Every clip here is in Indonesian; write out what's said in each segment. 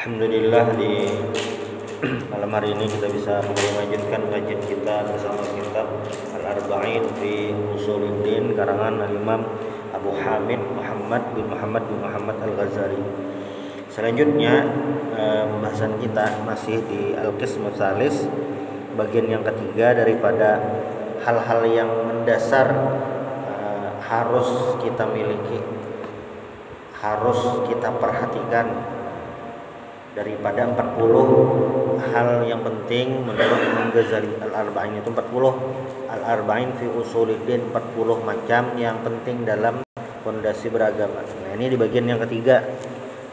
Alhamdulillah di malam hari ini kita bisa melanjutkan kajian kita bersama kitab Al-Arba'in fi Usuluddin karangan Al-Imam Abu Hamid Muhammad bin Muhammad Al-Ghazali. Selanjutnya pembahasan kita masih di Al-Qismu Tsalis, bagian yang ketiga daripada hal-hal yang mendasar harus kita miliki, harus kita perhatikan daripada 40 hal yang penting menurut Imam Ghazali. Al-Arba'in itu 40, Al-Arba'in fi Usuluddin, 40 macam yang penting dalam fondasi beragama. Nah, ini di bagian yang ketiga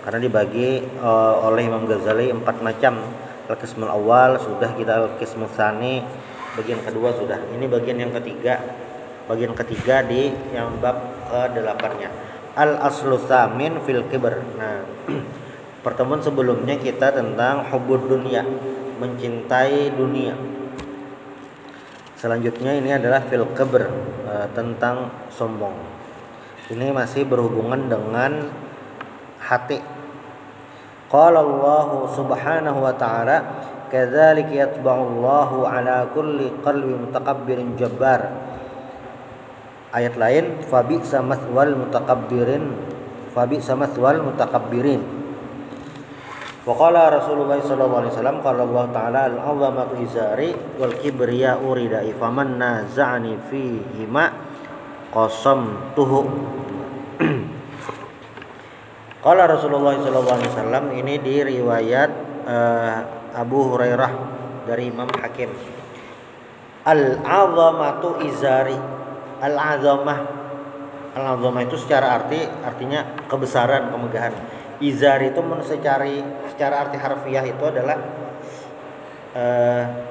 karena dibagi oleh Imam Ghazali 4 macam. Al-Qismul Awal sudah, kita Al-Qismul Tsani bagian kedua sudah. Ini bagian yang ketiga. Bagian ketiga di yang bab ke-8-nya. Al-Aslu Tsamin fil Kibr. Nah, pertemuan sebelumnya kita tentang hubbud dunya, mencintai dunia. Selanjutnya ini adalah fil kibr, tentang sombong. Ini masih berhubungan dengan hati. Qala Allah Subhanahu wa ta'ala, kadzalika yatba'u Allahu 'ala kulli qalbi mutakabbirin jabbar. Ayat lain, fabi'sa mathwal mutakabbirin. Wa qala Rasulullah sallallahu alaihi wasallam, qala Allah ta'ala, al-'azamatu izari wal kibriya'u ridai faman naza'ani fihi ma qasamtuhu. Qala Rasulullah sallallahu alaihi wasallam, ini di riwayat Abu Hurairah dari Imam Hakim. Al-'azamatu izari. Al-'azamah itu secara artinya kebesaran, kemegahan. Izar itu secara arti harfiah itu adalah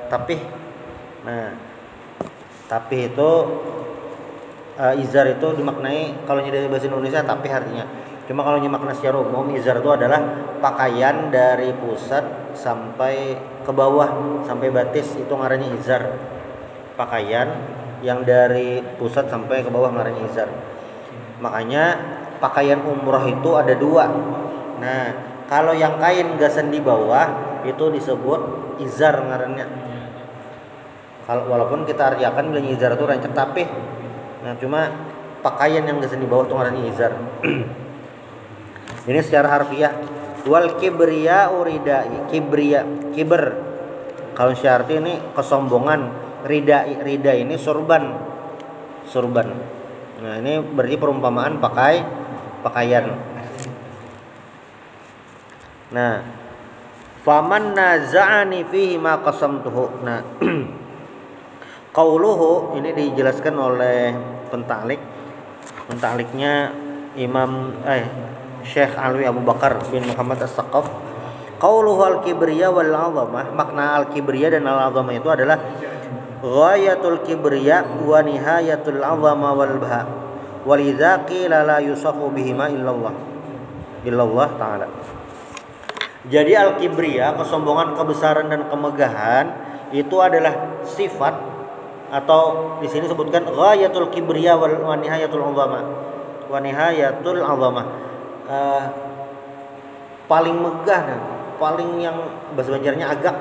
tapih. Nah, tapih itu izar itu dimaknai, kalau dari bahasa Indonesia tapih artinya. Cuma kalau makna secara umum, izar itu adalah pakaian dari pusat sampai ke bawah, sampai batis, itu ngarannya izar. Pakaian yang dari pusat sampai ke bawah ngarannya izar. Makanya pakaian umroh itu ada 2. Nah, kalau yang kain gasan di bawah itu disebut izar ngarannya. Kalau walaupun kita artikan bilangnya izar itu rancak tapih. Nah, cuma pakaian yang gasan di bawah itu ngarannya izar. Ini secara harfiah. Wal kibriya uridai, kibr. Kalau secara arti ini kesombongan. Rida ini surban. Nah, ini berarti perumpamaan pakaian. Nah, faman naza'ani fihi ma qasamtuhu. Nah, qauluhu ini dijelaskan oleh pentakliknya Imam Syekh Alwi Abu Bakar bin Muhammad As-Saqaf. Qauluhu al-kibriya wal 'azamah, makna al-kibriya dan al-'azamah itu adalah ghayatul kibriya wa nihayatul 'azama wal baha. Walidza qila la yusafu bihima illallah ta'ala. Jadi al-kibriya, kesombongan, kebesaran dan kemegahan itu adalah sifat, atau di sini sebutkan ghayatul kibriya wa nihayatul 'azama. Paling megah dan paling yang bahasa Banjarnya agak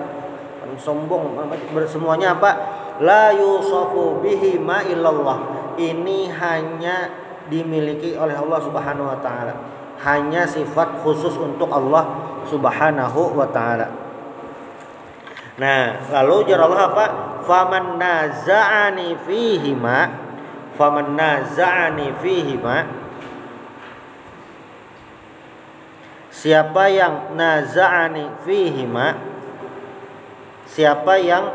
paling sombong, semuanya apa? La yusafu bihi ma illallah. Ini hanya dimiliki oleh Allah Subhanahu wa taala. Hanya sifat khusus untuk Allah Subhanahu wa taala. Nah, lalu jar Allah apa? Faman naza'ani fihi ma. Siapa yang naza'ani fihi ma, siapa yang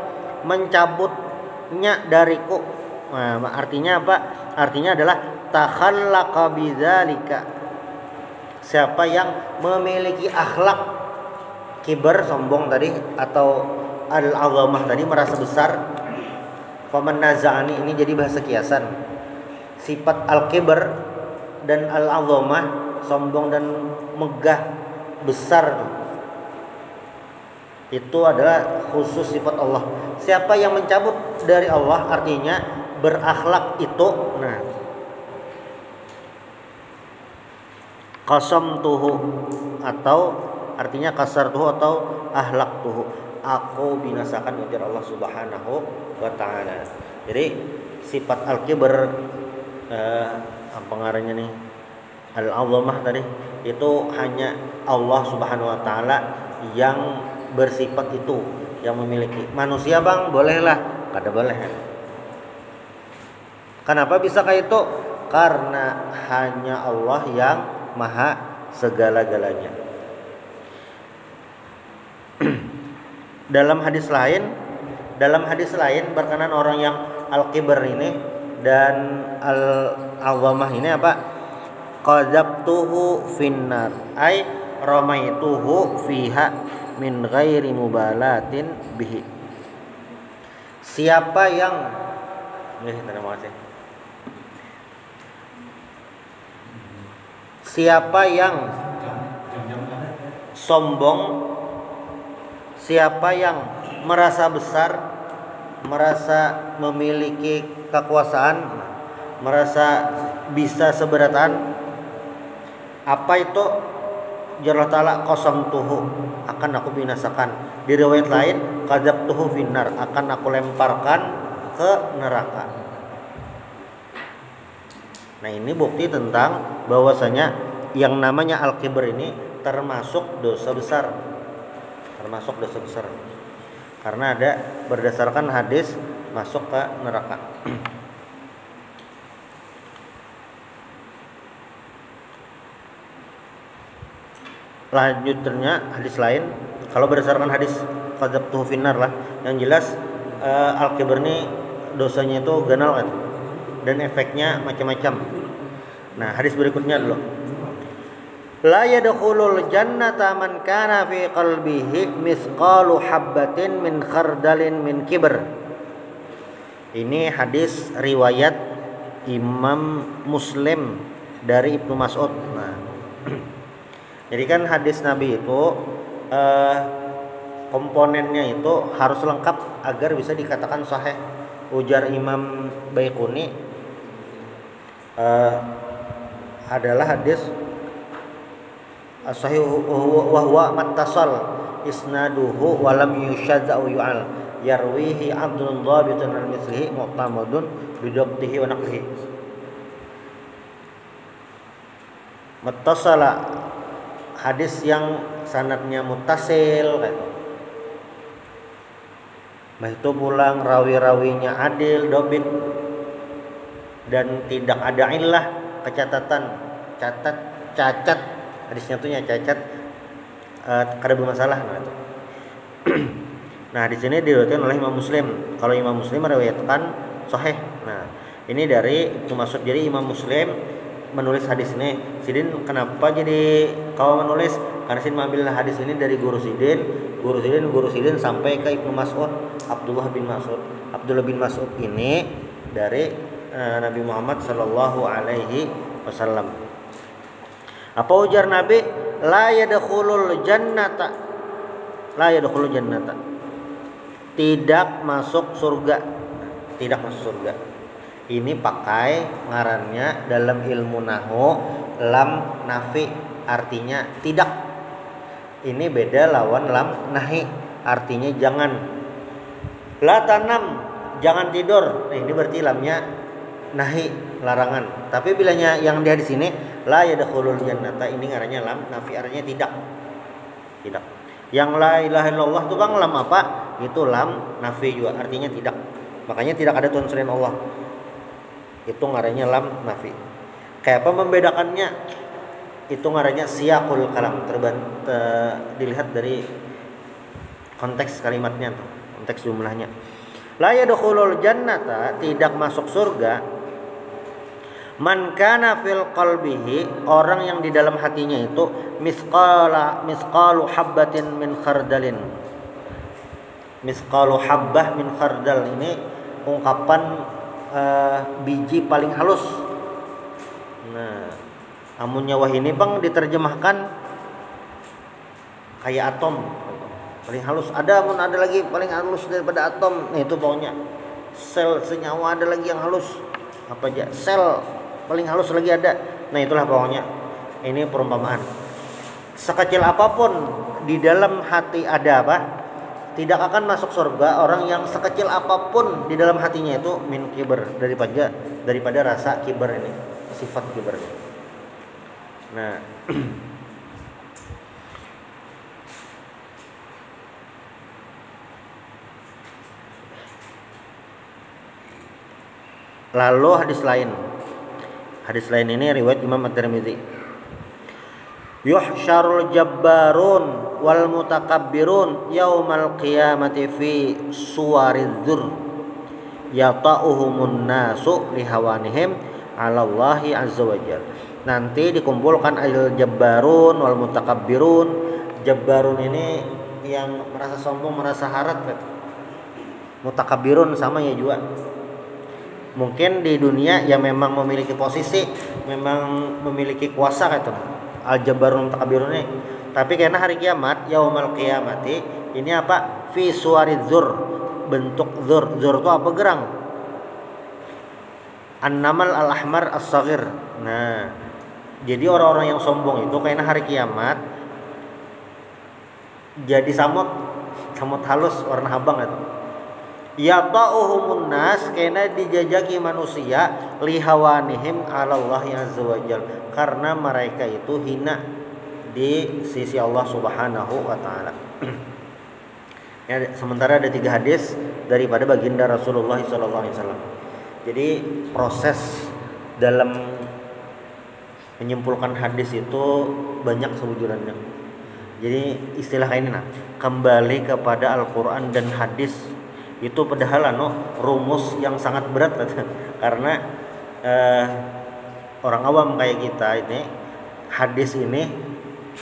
mencabutnya dariku. Nah, artinya apa? Artinya adalah takhallaqa bidzalika. Siapa yang memiliki akhlak kibar, sombong tadi, atau al-'azamah tadi, merasa besar. Faman naza'ani ini jadi bahasa kiasan. Sifat al-kibar dan al-'azamah, sombong dan megah, besar, itu adalah khusus sifat Allah. Siapa yang mencabut dari Allah, artinya berakhlak itu. Nah, qasamtuhu atau artinya kasartuhu atau ahlaktuhu, aku binasakan ujar Allah Subhanahu wa taala. Jadi sifat al-kibr apa ngarannya nih? Al-azamah tadi itu hanya Allah Subhanahu wa taala yang bersifat itu, yang memiliki. Manusia bang bolehlah, kada boleh. Kenapa bisa kayak itu? Karena hanya Allah yang maha segala-galanya. Dalam hadis lain berkenaan orang yang al-kibr ini dan al-azamah ini apa? Qadzabtuhu finnar ay ramaituhu fiha min ghairi mubalatin bihi. Siapa yang sombong, siapa yang merasa besar, merasa memiliki kekuasaan, merasa bisa seberatan, apa itu Jalur Ta'ala qasamtuhu, akan aku binasakan. Di riwayat lain qadzabtuhu finnar, akan aku lemparkan ke neraka. Nah ini bukti tentang bahwasanya yang namanya al-kibr ini termasuk dosa besar. Karena ada berdasarkan hadis masuk ke neraka. Lanjutnya hadis lain, kalau berdasarkan hadis qadzabtuhu finnar lah, yang jelas al-kibr ini dosanya itu ganal kan, dan efeknya macam-macam. Nah hadis berikutnya dulu, la yadkhulul jannata man kana fi qalbihi misqalu habbatin min khardalin min kibr. Ini hadis riwayat Imam Muslim dari Ibnu Mas'ud. Nah jadi kan hadis Nabi itu komponennya itu harus lengkap agar bisa dikatakan sahih. Ujar Imam Baiquni adalah hadis sahih wa huwa mattasal isnaduhu wa lam yushadz aw yu'al yarwihi 'abdun dhabitun al-mithlihi mu'tamadun bidabtihi wa naqlihi. Mattasala hadis yang sanadnya muttasil gitu. Itu pulang rawi-rawinya adil, dobit, dan tidak ada illah, kecatatan, cacat, hadisnya tuh cacat, kada bermasalah. Nah di sini diriwayatkan oleh Imam Muslim. Kalau Imam Muslim meriwayatkan sahih. Nah ini dari Ibnu Mas'ud. Jadi Imam Muslim menulis hadis ini. Sidin kenapa jadi kau menulis? Karena Sidin mengambil hadis ini dari guru Sidin sampai ke Ibnu Mas'ud, Abdullah bin Mas'ud ini dari Nabi Muhammad sallallahu alaihi wasallam. Apa ujar Nabi? La yadkhulul jannata. Tidak masuk surga. Ini pakai ngarannya dalam ilmu nahwu lam nafi, artinya tidak. Ini beda lawan lam nahi, artinya jangan. La tanam, jangan tidur. Nah, ini berarti lamnya nahi, larangan. Tapi bilanya yang dia di sini la yadkhulul jannata, ini ngarannya lam nafi, artinya tidak. Yang la ilaha illallah itu bang lam apa? Itu lam nafi juga, artinya tidak. Makanya tidak ada Tuhan selain Allah. Itu ngarannya lam nafi. Kayak apa membedakannya? Itu ngarannya siyaqul kalam. Dilihat dari konteks kalimatnya, konteks jumlahnya. La yadkhulul jannata, tidak masuk surga. Man kana fil qalbihi, orang yang di dalam hatinya itu misqalu habbatin min khardalin. Misqalu habbah min khardal, ini ungkapan biji paling halus. Nah, amunnya wah ini bang diterjemahkan kayak atom, paling halus. Ada lagi paling halus daripada atom. Nah itu pokoknya sel senyawa ada lagi yang halus. Apa aja sel paling halus lagi ada. Nah itulah pokoknya. Ini perumpamaan. Sekecil apapun di dalam hati ada apa? Tidak akan masuk surga orang yang sekecil apapun di dalam hatinya itu min kiber, daripada rasa kiber ini, sifat kiber. Nah, lalu hadis lain. Hadis lain ini riwayat Imam At-Tirmidzi. Yuhsyarul jabbarun wal mutakabbirun yaumal qiyamati fi suwaridzur yata'uhumun nasu lihawanihim 'ala Allahi azza wajal. Nanti dikumpulkan al jabbarun wal mutakabbirun. Jabbarun ini yang merasa sombong, merasa harat kan. Mutakabbirun sama ya juga. Mungkin di dunia yang memang memiliki posisi, memang memiliki kuasa gitu. Al-Jabbarun Mutakabirun ini. Tapi karena hari kiamat, yaumal qiyamati, ini apa? Fi suwaridzur, bentuk zur. Zur itu apa? Gerang. An-namal al-ahmar as-saghir. Nah, jadi orang-orang yang sombong itu karena hari kiamat jadi samut halus warna abang itu. Yata'uhumun nas, kena dijajaki manusia lihawanihim 'ala Allah azza wajal, karena mereka itu hina di sisi Allah Subhanahu wa taala. Ya, sementara ada 3 hadis daripada baginda Rasulullah sallallahu alaihi wasallam. Jadi proses dalam menyimpulkan hadis itu banyak sewujudannya. Jadi istilah ini kembali kepada Al-Qur'an dan hadis itu padahal rumus yang sangat berat karena orang awam kayak kita ini hadis ini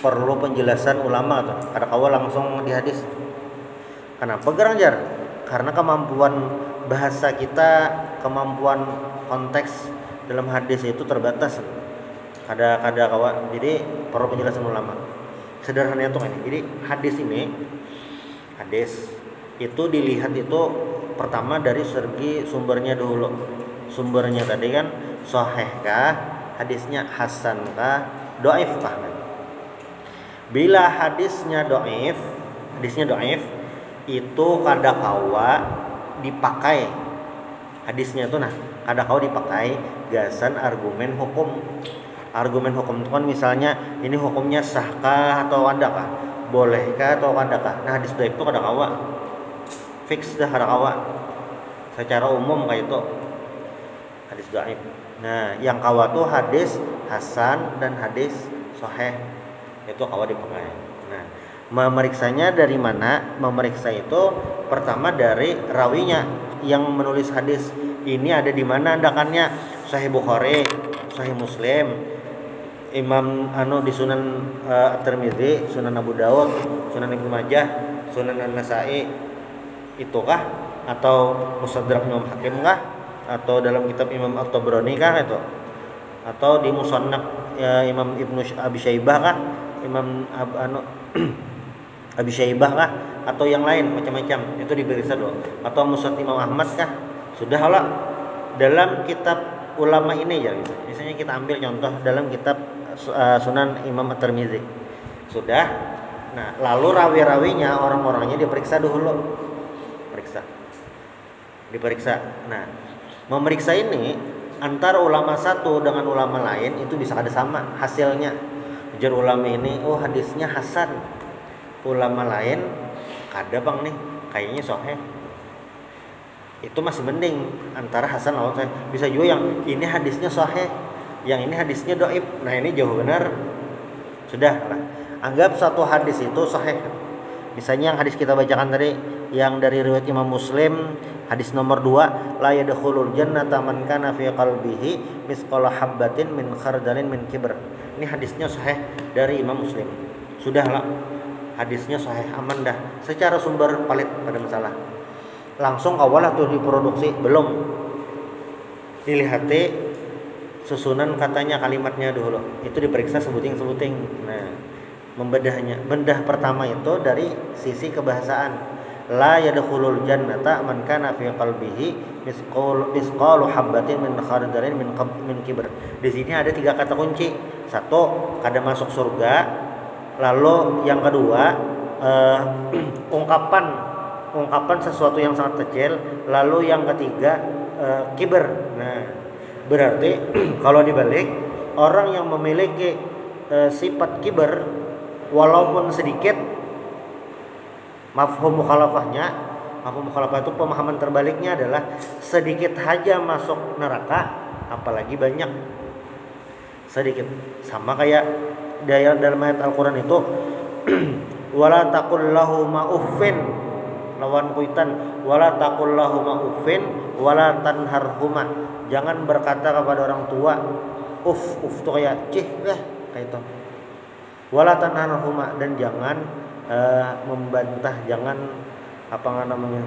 perlu penjelasan ulama tuh. Kada kawa langsung di hadis. Kenapa gerang jar? Karena kemampuan bahasa kita, kemampuan konteks dalam hadis itu terbatas. Kada kawa. Jadi perlu penjelasan ulama. Sederhananya tuh ini. Jadi hadis itu dilihat itu pertama dari segi sumbernya dulu. Sumbernya tadi kan sahih kah, hadisnya hasan kah, dhaif kah. Bila hadisnya dhaif itu kada kawa dipakai. Hadisnya itu kada kawa dipakai gasan argumen hukum. Argumen hukum itu kan misalnya ini hukumnya sahkah atau adakah, bolehkah atau adakah. Nah, hadis dhaif itu kada kawa fix dah kawa secara umum kayak itu hadis dhaif. Nah, yang kawa tuh hadis hasan dan hadis sahih itu kawa dipakai. Nah, memeriksanya dari mana? Memeriksa itu pertama dari rawinya yang menulis hadis ini ada di mana andakannya. Sahih Bukhari, Sahih Muslim, Imam di Sunan At-Tirmidzi, Sunan Abu Dawud, Sunan Ibnu Majah, Sunan An-Nasa'i itukah, atau Mustadrak Imam Hakim kah, atau dalam kitab Imam At-Tabrani kah itu, atau di Musannaf Imam Ibnu Abi Syaibah kah, Imam Abi Syaibah kah, atau yang lain macam-macam itu diperiksa dulu, atau Musnad Imam Ahmad kah. Sudah lah dalam kitab ulama ini ya, misalnya kita ambil contoh dalam kitab Sunan Imam At-Tirmidzi. Sudah. Nah, lalu rawi-rawinya, orang-orangnya diperiksa dulu. Diperiksa. Nah, memeriksa ini antara ulama satu dengan ulama lain itu bisa ada sama hasilnya. Ujar ulama ini, oh hadisnya hasan. Ulama lain kada bang nih, kayaknya sahih. Itu masih mending antara hasan lawan sahih. Bisa juga yang ini hadisnya sahih, yang ini hadisnya dhaif. Nah, ini jauh benar. Sudah lah. Anggap satu hadis itu sahih. Misalnya yang hadis kita bacakan tadi yang dari riwayat Imam Muslim, hadis nomor 2, la yadkhulul jannata man kana fi qalbihi misqala habbatin min khardalin min kibr. Ini hadisnya sahih dari Imam Muslim. Sudahlah, hadisnya sahih, aman dah. Secara sumber valid pada masalah. Langsung awalah tuh diproduksi, belum. Dilihati susunan katanya, kalimatnya dulu. Itu diperiksa sebuting-sebuting. Nah, membedahnya. Bedah pertama itu dari sisi kebahasaan. La yadkhulul jannata man kana fi qalbihi misqalu habbatin min khardalin min kibr. Di sini ada 3 kata kunci. 1, kada masuk surga. Lalu yang kedua, ungkapan sesuatu yang sangat kecil. Lalu yang ketiga kiber. Nah, berarti kalau dibalik, orang yang memiliki sifat kiber walaupun sedikit, mafhum mukhalafah itu pemahaman terbaliknya adalah sedikit saja masuk neraka, apalagi banyak. Sedikit, sama kayak dalam ayat Al-Quran itu wala taqul lahuma uffin, lawan kuitan, wala taqul lahuma uffin wala tanharhuma, jangan berkata kepada orang tua uff tuh kayak cih lah kayak itu, wala tanharhuma, dan jangan membantah, jangan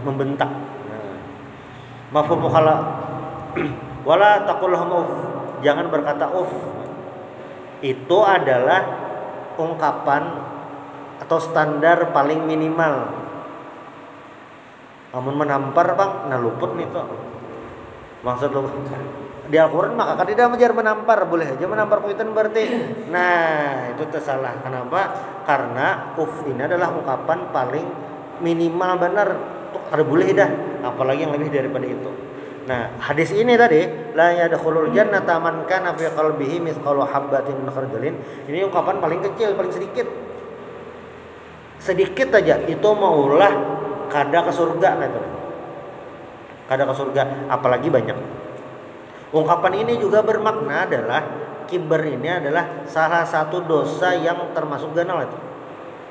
membentak. Mafhum wala taqul lahuma uff, jangan berkata uff, itu adalah ungkapan atau standar paling minimal. Namun menampar bang, nah luput nih tuh. Maksud lu di Al-Quran maka tidak menjar menampar, boleh aja menampar kuitan berarti. Nah itu tersalah. Kenapa? Karena ini adalah ungkapan paling minimal benar. Tuh ada boleh dah, apalagi yang lebih daripada itu. Nah, hadis ini tadi la yadkhulul jannata man kana fi qalbihi mithqalu habatin min khardalin. Ini ungkapan paling kecil, paling sedikit. Sedikit aja itu maulah kada ke surga gitu. Kada ke surga, apalagi banyak. Ungkapan ini juga bermakna adalah kiber ini adalah salah satu dosa yang termasuk ganal itu.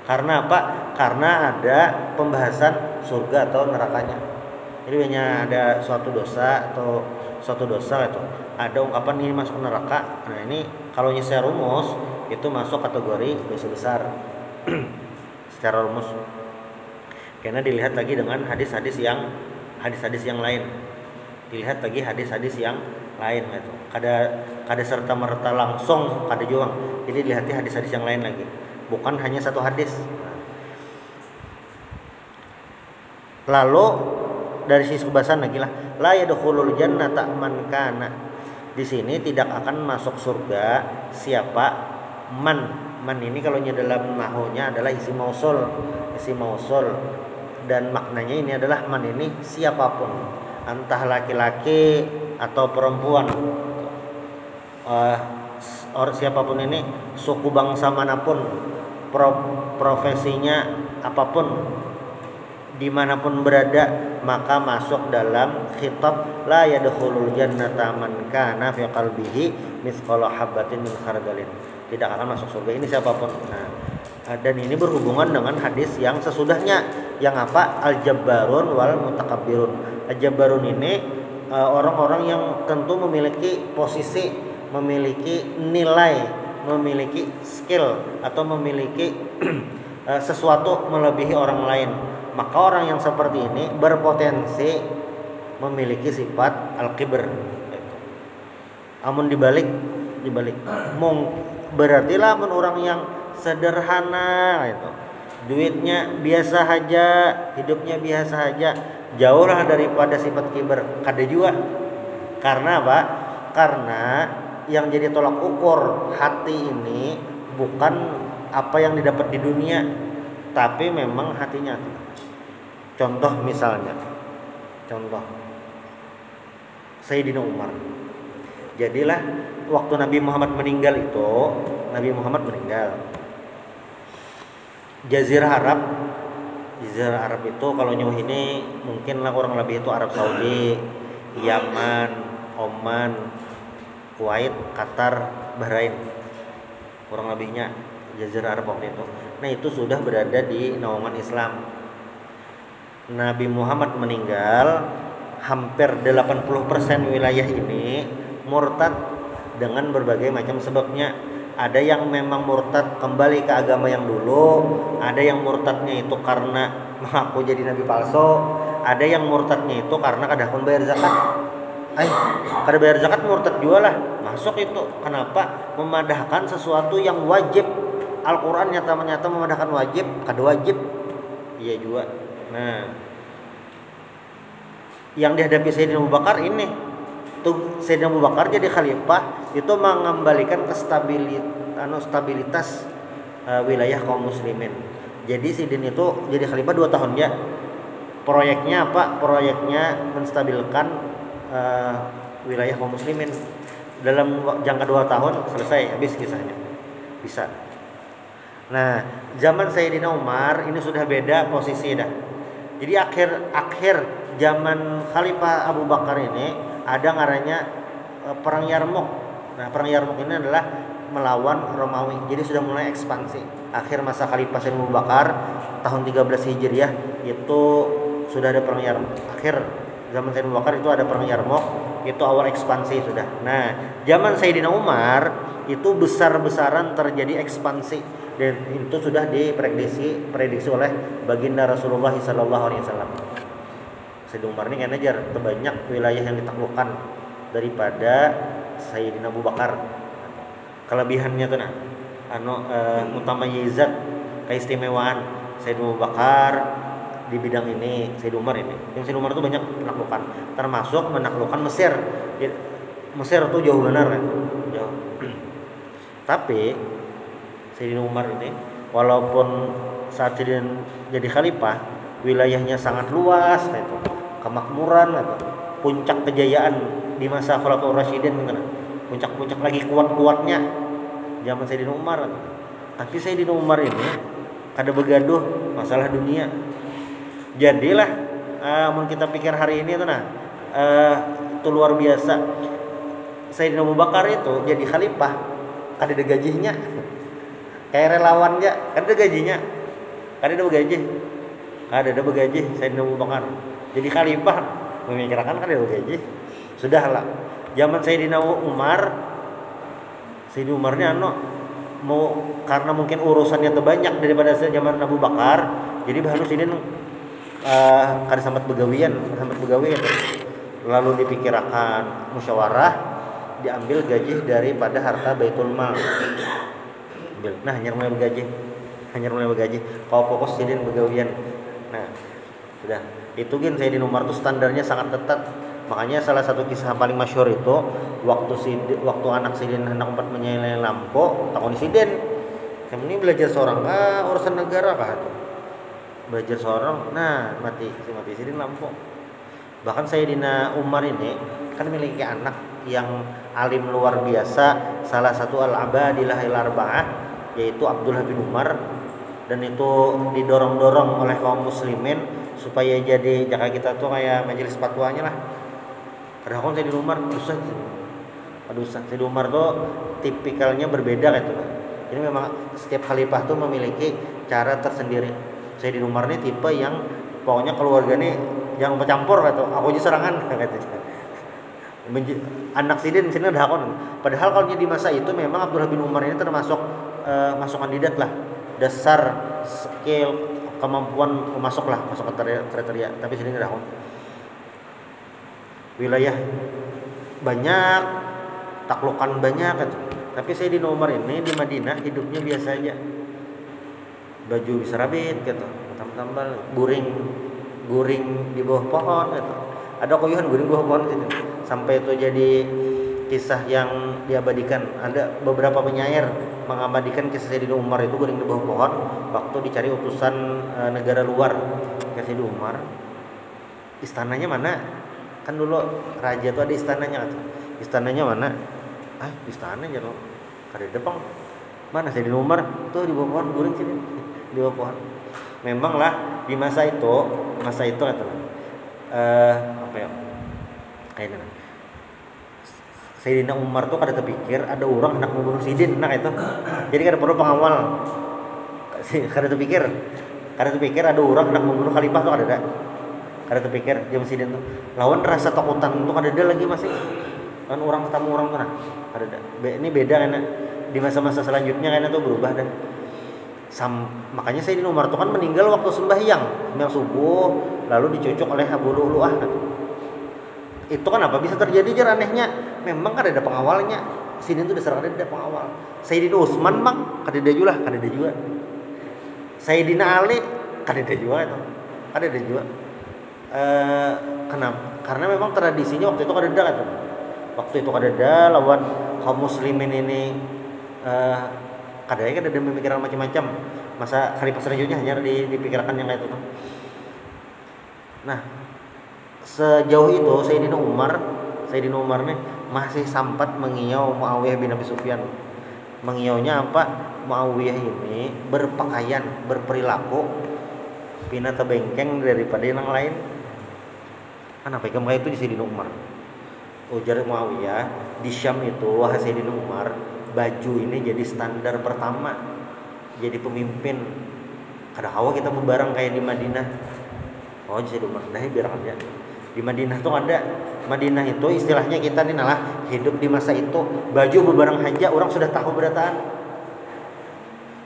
Karena apa? Karena ada pembahasan surga atau nerakanya. Jadi hanya ada suatu dosa itu ada ungkapan ini masuk neraka. Nah ini kalau secara rumus itu masuk kategori dosa besar secara rumus. Karena dilihat lagi dengan hadis-hadis yang lain. Dilihat lagi hadis-hadis yang lain gitu. Kada serta merta langsung kada juang. Jadi dilihat hadis-hadis yang lain lagi. Bukan hanya satu hadis. Lalu dari sisi kebahasan lagi lah, la yadkhulul jannata man kana. Di sini tidak akan masuk surga siapa man. Man ini kalau dalam nahwunya adalah isim mausul dan maknanya ini adalah man ini siapapun, entah laki-laki atau perempuan. Siapapun ini, suku bangsa manapun, profesinya apapun, dimanapun berada, maka masuk dalam khitab la yadkhulul jannata man kana fi qalbihi mithqala habatin min khardalin. Tidak akan masuk surga ini siapapun. Nah, dan ini berhubungan dengan hadis yang sesudahnya, yang apa? Al-jabbarun wal mutakabbirun. Al-jabbarun ini orang-orang yang tentu memiliki posisi, memiliki nilai, memiliki skill atau memiliki sesuatu melebihi orang lain. Maka orang yang seperti ini berpotensi memiliki sifat al-kibr. Amun dibalik berarti lah orang yang sederhana itu, duitnya biasa aja, hidupnya biasa aja, jauhlah daripada sifat kibr. Kada juga. Karena apa? Karena yang jadi tolak ukur hati ini bukan apa yang didapat di dunia, tapi memang hatinya. Contoh Sayyidina Umar. Jadilah waktu Nabi Muhammad meninggal Jazirah Arab itu kalau nyuh ini mungkin lah kurang lebih itu Arab Saudi, Yaman, Oman, Kuwait, Qatar, Bahrain, kurang lebihnya Jazirah Arab waktu itu. Nah itu sudah berada di naungan Islam. Nabi Muhammad meninggal, hampir 80% wilayah ini murtad dengan berbagai macam sebabnya. Ada yang memang murtad kembali ke agama yang dulu, ada yang murtadnya itu karena mengaku jadi nabi palsu, ada yang murtadnya itu karena kada bayar zakat. Kada bayar zakat murtad juga lah, masuk itu. Kenapa? Memadahkan sesuatu yang wajib. Al-Quran nyata memadahkan wajib, kada wajib. Iya juga. Nah, yang dihadapi Sayyidina Abu Bakar ini tuh, Sayyidina Abu Bakar jadi khalifah itu mengembalikan stabilitas wilayah kaum muslimin. Jadi Sidin itu jadi khalifah 2 tahun ya. Proyeknya apa? Proyeknya menstabilkan wilayah kaum muslimin. Dalam jangka 2 tahun selesai, habis kisahnya. Bisa. Nah, zaman Sayyidina Umar ini sudah beda posisi dah. Jadi akhir zaman Khalifah Abu Bakar ini ada ngarannya perang Yarmouk. Nah, perang Yarmouk ini adalah melawan Romawi. Jadi sudah mulai ekspansi. Akhir masa Khalifah Sayyidina Abu Bakar tahun 13 Hijriah itu sudah ada perang Yarmouk. Akhir zaman Sayyidina Abu Bakar itu ada perang Yarmouk, itu awal ekspansi sudah. Nah, zaman Sayyidina Umar itu besar-besaran terjadi ekspansi dan itu sudah diprediksi oleh baginda Rasulullah SAW. Sayyidina Umar ini kan ajar terbanyak wilayah yang ditaklukkan daripada Sayyidina Abu Bakar. Kelebihannya tuh mutamayizat, keistimewaan Sayyidina Abu Bakar di bidang ini, Sayyidina Umar ini. Yang Sayyidina Umar itu banyak penaklukan, termasuk menaklukkan Mesir. Mesir itu jauh benar kan, jauh. Tapi Sayyidina Umar ini walaupun saat jadi khalifah wilayahnya sangat luas gitu, kemakmuran gitu, puncak kejayaan di masa Khulafaur Rasyidin gitu. Puncak-puncak lagi kuat-kuatnya zaman Sayyidina Umar. Tapi Sayyidina Umar ini kada begaduh masalah dunia. Jadilah mun kita pikir hari ini itu itu luar biasa. Sayyidina Abu Bakar itu jadi khalifah kada ada gajinya. Kayak relawan aja, kada ada gajinya. Kada ada gaji. Kada ada gaji Sayyidina Abu Bakar. Jadi khalifah memikirkan kada ada gaji. Sudahlah. Zaman Sayyidina Umar ini mau karena mungkin urusannya terbanyak daripada zaman Abu Bakar, jadi bahan Sidin kada sambat begawian itu. Lalu dipikirkan musyawarah, diambil gaji daripada harta Baitul Mal. Nah, hanya mulai bergaji. Kalau fokus Sidin begawian. Nah, sudah. Itu kan Sayyidina Umar itu standarnya sangat ketat. Makanya salah satu kisah paling masyhur itu waktu anak Sidin hendak empat menyalahi lampu, takon Sidin, "Kamu ini belajar seorang urusan negara kah?" Belajar seorang, nah mati Sidin lampu. Bahkan Sayyidina Umar ini kan memiliki anak yang alim luar biasa, salah satu al-abadilah al-arba'ah yaitu Abdullah bin Umar, dan itu didorong-dorong oleh kaum muslimin supaya jadi jaka kita tuh kayak majelis fatwanya lah. Padahal Sayyidina Umar Sayyidina Umar tuh tipikalnya berbeda gitu. Jadi memang setiap khalifah tuh memiliki cara tersendiri. Sayyidina Umar ini tipe yang pokoknya keluarga nih jangan bercampur gitu. Aku aja serangan gitu. Anak Sidin sini ada hakon. Padahal kalau di masa itu memang Abdullah bin Umar ini termasuk masuk kandidat lah. Dasar skill kemampuan masuk kriteria. Tapi sini ada hakon. Wilayah banyak, taklukan banyak gitu. Tapi Sayyidina Umar ini di Madinah hidupnya biasa aja. Baju bisa rabit gitu, tambal guring di bawah pohon gitu. Ada koyuhan guring di bawah pohon gitu. Sampai itu jadi kisah yang diabadikan. Ada beberapa penyair mengabadikan kisah Sayyidina Umar itu guring di bawah pohon waktu dicari utusan negara luar ke Sayyidina Umar. Istananya mana? Kan dulu raja tuh ada istananya kan. Istananya mana? Istananya loh. Kada depan. Mana Sayyidina Umar? Tuh di bawah pohon guring sini. Di bawah pohon. Memang lah di masa itu kata apa ya? Kayak mana? Sayyidina Umar tuh kada terpikir ada orang hendak membunuh Sidin, nah itu. Jadi kada perlu pengawal. Kada terpikir ada orang hendak membunuh khalifah tuh kada terpikir jam Sidin tuh. Lawan rasa takutan tuh kada ada lagi masih. Kan orang ketemu orang tuh kada ada. Ini beda karena di masa-masa selanjutnya kayaknya tuh berubah dan makanya Sayyidina Umar tuh kan meninggal waktu sembahyang subuh, lalu dicocok oleh Abu Lu'lu'ah. Itu kan apa bisa terjadi jar anehnya. Memang kada ada pengawalnya. Sidin tuh dasar kada ada pengawal. Sayyidina Utsman mang kada ada juga. Sayyidina Ali kada ada juga itu. Kada ada juga. Kenapa? Karena memang tradisinya waktu itu kada ada kan. Waktu itu kada ada lawan kaum muslimin ini kada ada memikirkan macam-macam. masa khalifah selanjutnya hanya dipikirkan yang kayak itu. Nah, sejauh itu Sayyidina Umar nih masih sempat mengiau Muawiyah bin Abi Sufyan. Mengiaunya apa? Muawiyah ini berpakaian, berperilaku pina tebengkeng daripada yang lain. Kenapa kayak itu di Sayyidina Umar? Ujar Muawiyah, di Syam itu wahai Sayyidina Umar, baju ini jadi standar pertama, jadi pemimpin. Kada hawa kita bebarang kayak di Madinah. Oh, Sayyidina Umar, dah biar aja. Di Madinah tuh ada. Madinah itu istilahnya kita nih nalah hidup di masa itu, baju bebarang haja orang sudah tahu berataan.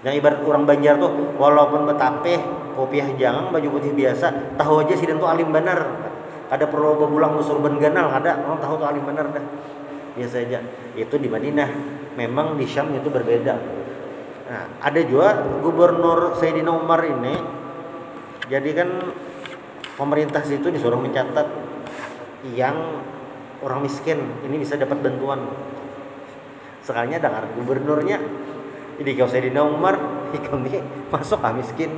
Yang ibarat orang Banjar tuh walaupun betapeh kopiah jangan baju putih biasa, tahu aja sidin tuh alim benar. Ada perlu bebulang musurban ganal, ada orang tahu tuh alim benar dah. Biasa aja. Itu di Madinah. Memang di Syam itu berbeda. Nah, ada juga gubernur Sayyidina Umar ini. Jadi kan pemerintah situ disuruh mencatat yang orang miskin ini bisa dapat bantuan. Sekalinya dengar gubernurnya. Jadi kalau Sayyidina Umar kami masuk miskin,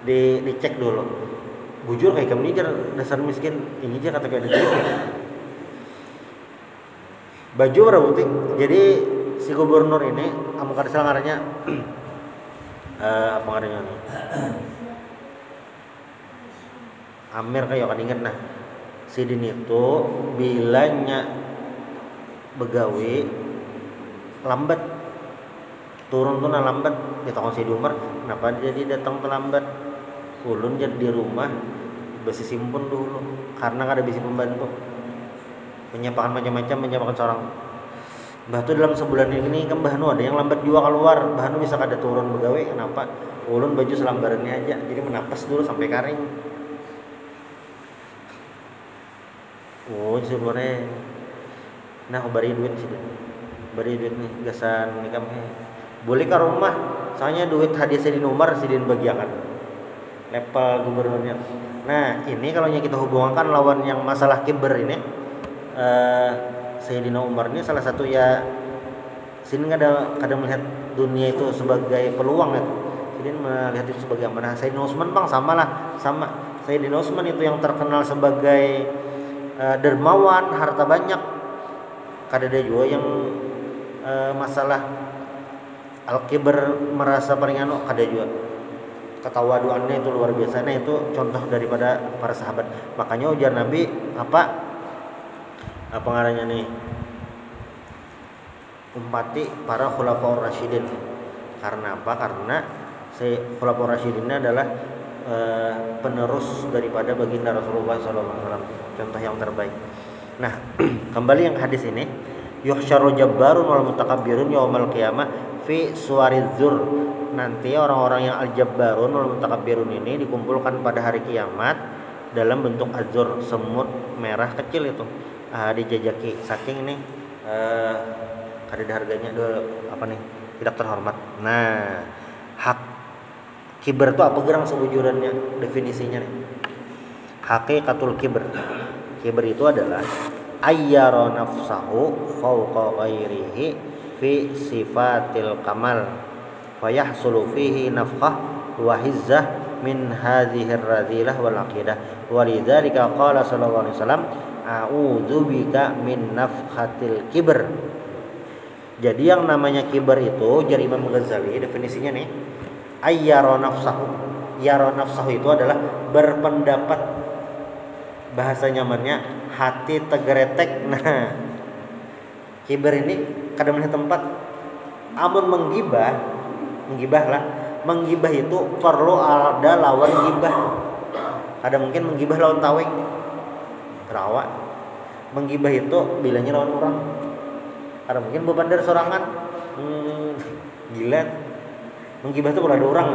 dicek dulu. Bujur kayak kami dasar miskin, ini aja kata kayak gitu. Baju berbutik. Jadi si gubernur ini, kamu kada salah ngarannya, apa ngarannya nih? Amir kayak kan inget nah. Si Din itu bilanya begawi lambat. Turun tuh lambat di tahun si Umar, kenapa jadi datang terlambat? Ulun jadi di rumah besi simpun dulu karena ada bisi pembantu menyiapkan macam-macam, menyiapkan seorang Mbah tuh dalam sebulan ini kan Mbah nu ada yang lambat juga keluar, Mbah nu bisa kada turun begawe, kenapa? Ulun baju selambarannya aja, jadi menapas dulu sampai kering. Oh sebenarnya nah bari duit sih, bari duit nih gasan nikah boleh ke rumah, soalnya duit hadiah Sayyidina Umar Sidin bagiakan level gubernurnya. Nah ini kalau kita hubungkan lawan yang masalah kiber ini, Sayyidina Umar ini salah satu ya Sidin kadang melihat dunia itu sebagai peluang ya. Sidin melihat itu sebagai amanah. Sayyidina Utsman bang sama Sayyidina Utsman itu yang terkenal sebagai dermawan, harta banyak. Kada ada juga yang masalah Al-Kibar merasa paling kada juga. Ketawaduannya itu luar biasa. Nah itu contoh daripada para sahabat. Makanya ujar Nabi apa ngarannya nih? Ummati para khulafaur rasyidin. Karena apa? Karena khulafaur rasyidin adalah penerus daripada baginda Rasulullah SAW. Contoh yang terbaik. Nah, kembali yang hadis ini, yuhsyaru jabbarun wal mutakabbirun yaumal qiyamah fi suwaridzur. Nanti orang-orang yang al-jabbarun wal mutakabbirun ini dikumpulkan pada hari kiamat dalam bentuk azur, semut merah kecil itu. Dijajaki saking ini kada harganya apa nih? Tidak terhormat. Nah, hak kiber itu apa gerang sebujurannya definisinya nih. Hakikatul kiber. Kiber itu adalah ayyara nafsahu fawqa ghairihi fi sifatil kamal wa yahsulu fihi nafkhah wa hizzah min hadhihi ar-radhilah wal aqidah wa lidzalika qala sallallahu alaihi wasallam a'udzu bika min nafkhatil kibr. Jadi yang namanya kibar itu dari Imam Ghazali definisinya nih, ayyara nafsahu. Yara nafsahu itu adalah berpendapat, bahasa nyamannya hati tegeretek. Nah, kibar ini kadang melihat tempat amun menggibah itu perlu ada lawan gibah. Ada mungkin menggibah lawan taweng rawa. Menggibah itu bilanya lawan orang. Ada mungkin bebandar sorangan. Gila. Menggibah itu perlu ada orang.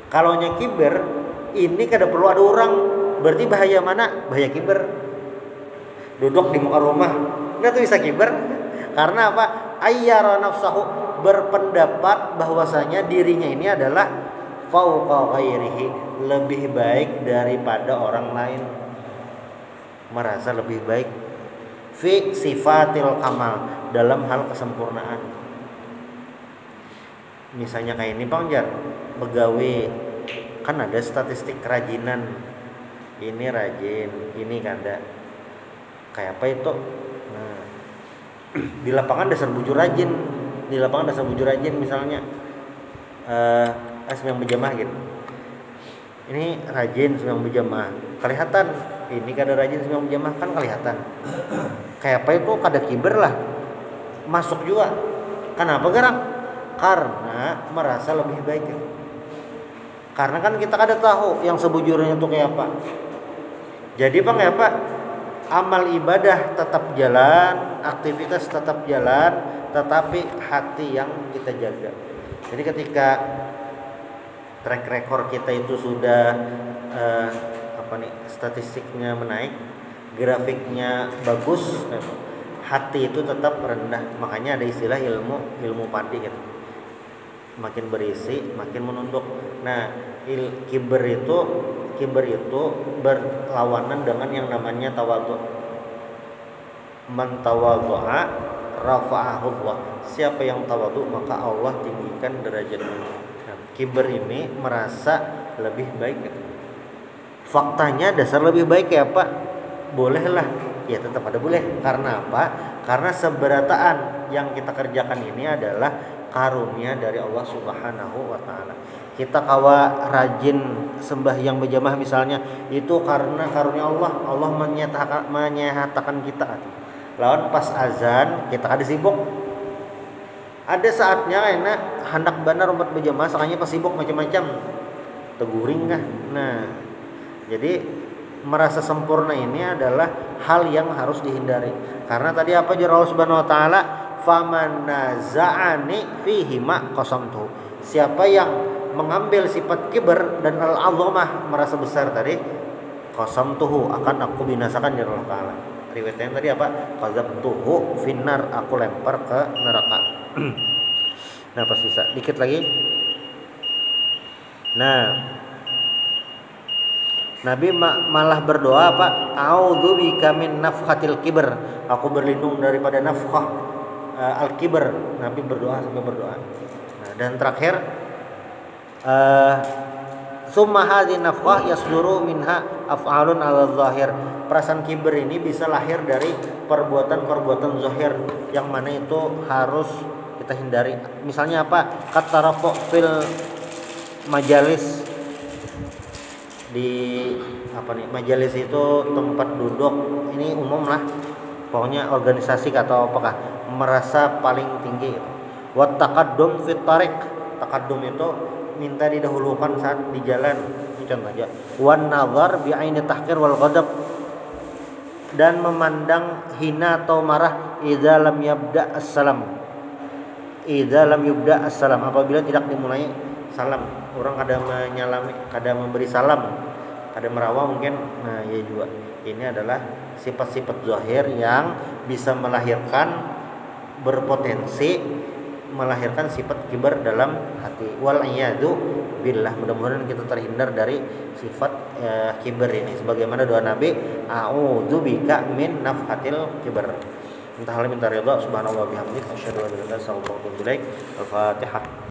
Kalau nya kibar ini kada perlu ada orang. Berarti bahaya mana? Bahaya kiber. Duduk di muka rumah, nggak tuh bisa kiber. Karena apa? Ayyara nafsahu, berpendapat bahwasanya dirinya ini adalah fauqa ghairihi, lebih baik daripada orang lain. Merasa lebih baik fi sifatil kamal, dalam hal kesempurnaan. Misalnya kayak ini Bang Jar, begawe kan ada statistik kerajinan, ini rajin, ini kada, kayak apa itu. Nah, di lapangan dasar bujur rajin, misalnya sembahyang berjamaah gitu, ini rajin sembahyang berjamaah kelihatan, ini kada rajin sembahyang berjamaah kan kelihatan. Kayak apa itu kada kiber lah, masuk juga. Kenapa gerak? Karena merasa lebih baik gitu. Karena kan kita kada tahu yang sebujurnya itu kayak apa. Jadi Bang ya Pak, amal ibadah tetap jalan, aktivitas tetap jalan, tetapi hati yang kita jaga. Jadi ketika track record kita itu sudah statistiknya menaik, grafiknya bagus, hati itu tetap rendah. Makanya ada istilah ilmu padi gitu. Makin berisi, makin menunduk. Nah, kiber itu berlawanan dengan yang namanya tawadhu. Man tawadhu'a rafa'ahu Allah. Siapa yang tawadhu maka Allah tinggikan derajatnya. Nah, kiber ini merasa lebih baik gitu. Faktanya dasar lebih baik ya Pak, bolehlah, ya tetap ada boleh. Karena apa? Karena seberataan yang kita kerjakan ini adalah karunia dari Allah Subhanahu wa taala. Kita kawa rajin sembahyang berjamaah misalnya, itu karena karunia Allah. Allah menyatakan kita. Lawan pas azan kita kada sibuk. Ada saatnya enak hendak benar umat berjamaah sakanya pas sibuk macam-macam. Teguring kah? Nah, jadi merasa sempurna ini adalah hal yang harus dihindari. Karena tadi apa juru Allah Subhanahu wa taala, faman naza'ani fihi ma qasamtu. Siapa yang mengambil sifat kibar dan al-azamah, merasa besar tadi, qasamtuhu, akan aku binasakan juru Allah taala. Riwayatnya tadi apa? Qadzabtuhu finnar, aku lempar ke neraka. Nah, pas bisa dikit lagi. Nah, Nabi malah berdoa apa? A'udzubika min nafkhatil kibr. Aku berlindung daripada nafkhah al-kibr. Nabi sampai berdoa. Nah, dan terakhir summa hadhi nafkhah yasduru minha af'alun 'ala zahir. Perasaan kibr ini bisa lahir dari perbuatan-perbuatan zahir yang mana itu harus kita hindari. Misalnya apa? Kataraqu fil majalis, di majalis itu tempat duduk, ini umum lah, pokoknya organisasi atau apakah, merasa paling tinggi gitu. Wa taqaddum fit tariq, taqaddum itu minta didahulukan saat di jalan, ini contoh aja. Wan nazar bi aini tahqir wal ghadab, dan memandang hina atau marah idza lam yabda as-salam, apabila tidak dimulai salam. Orang kada menyalami, kada memberi salam, kada merawat mungkin. Nah, ya juga ini adalah sifat-sifat zahir yang bisa berpotensi melahirkan sifat kibar dalam hati. Wal iyadu billah, mudah-mudahan kita terhindar dari sifat kibar ini, sebagaimana doa Nabi, a'udzubika min nafhatil kibar. Entah hal minta ridha subhanallah bihamdihi asyhadu an la ilaha illa anta astaghfiruka wa atubu ilaik. Al-Fatihah.